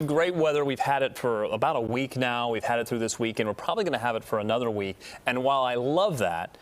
Great weather. We've had it for about a week now. We've had it through this week, and we're probably going to have it for another week. And while I love that,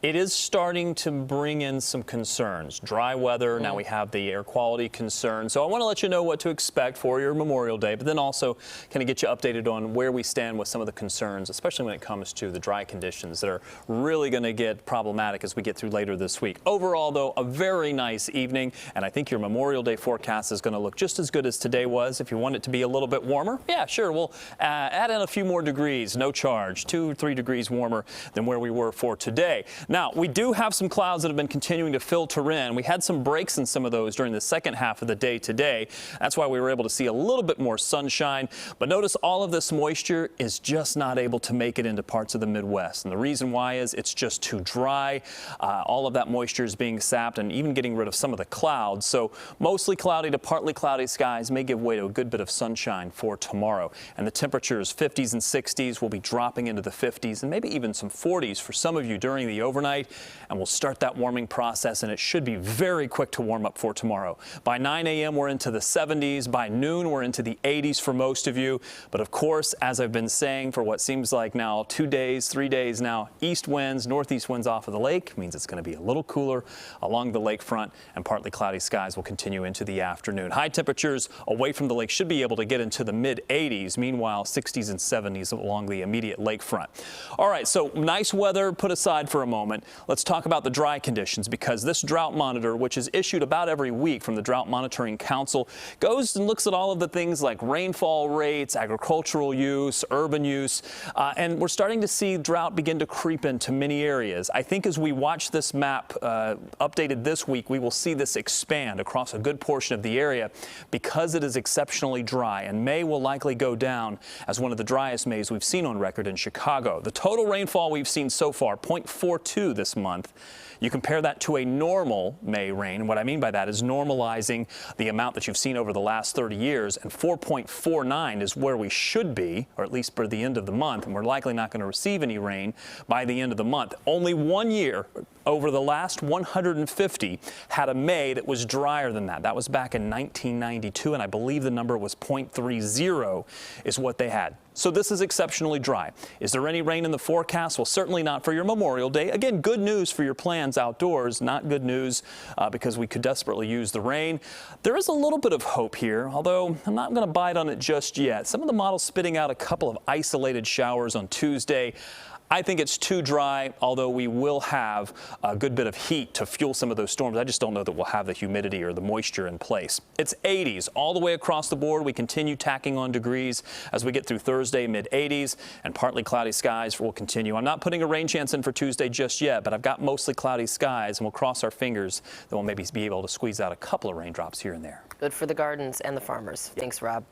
it is starting to bring in some concerns. Dry weather, now we have the air quality concern. So I want to let you know what to expect for your Memorial Day, but then also kind of get you updated on where we stand with some of the concerns, especially when it comes to the dry conditions that are really going to get problematic as we get through later this week. Overall, though, a very nice evening, and I think your Memorial Day forecast is going to look just as good as today was. If you want it to be a little bit warmer, yeah, sure, we'll add in a few more degrees, no charge, 2 or 3 degrees warmer than where we were for today. Now, we do have some clouds that have been continuing to filter in. We had some breaks in some of those during the second half of the day today. That's why we were able to see a little bit more sunshine. But notice all of this moisture is just not able to make it into parts of the Midwest. And the reason why is it's just too dry. All of that moisture is being sapped and even getting rid of some of the clouds. So mostly cloudy to partly cloudy skies may give way to a good bit of sunshine for tomorrow. And the temperatures 50s and 60s will be dropping into the 50s and maybe even some 40s for some of you during the overnight. And we'll start that warming process, and it should be very quick to warm up for tomorrow. By 9 a.m. we're into the 70s. By noon we're into the 80s for most of you. But of course, as I've been saying for what seems like now 2 days, 3 days now, east winds, northeast winds off of the lake means it's going to be a little cooler along the lakefront, and partly cloudy skies will continue into the afternoon. High temperatures away from the lake should be able to get into the mid 80s. Meanwhile, 60s and 70s along the immediate lakefront. All right, so nice weather put aside for a moment. Let's talk about the dry conditions, because this drought monitor, which is issued about every week from the Drought Monitoring Council, goes and looks at all of the things like rainfall rates, agricultural use, urban use, and we're starting to see drought begin to creep into many areas. I think as we watch this map updated this week, we will see this expand across a good portion of the area because it is exceptionally dry, and May will likely go down as one of the driest Mays we've seen on record in Chicago. The total rainfall we've seen so far, 0.42 this month. You compare that to a normal May rain. What I mean by that is normalizing the amount that you've seen over the last 30 years, and 4.49 is where we should be, or at least for the end of the month, and we're likely not going to receive any rain by the end of the month. Only one year over the last 150 had a May that was drier than that. That was back in 1992, and I believe the number was 0.30 is what they had. So this is exceptionally dry. Is there any rain in the forecast? Well, certainly not for your Memorial Day. Again, good news for your plans outdoors, not good news because we could desperately use the rain. There is a little bit of hope here, although I'm not going to bite on it just yet. Some of the models spitting out a couple of isolated showers on Tuesday. I think it's too dry, although we will have a good bit of heat to fuel some of those storms. I just don't know that we'll have the humidity or the moisture in place. It's 80s all the way across the board. We continue tacking on degrees as we get through Thursday, mid 80s, and partly cloudy skies will continue. I'm not putting a rain chance in for Tuesday just yet, but I've got mostly cloudy skies, and we'll cross our fingers that we'll maybe be able to squeeze out a couple of raindrops here and there. Good for the gardens and the farmers. Thanks, Rob.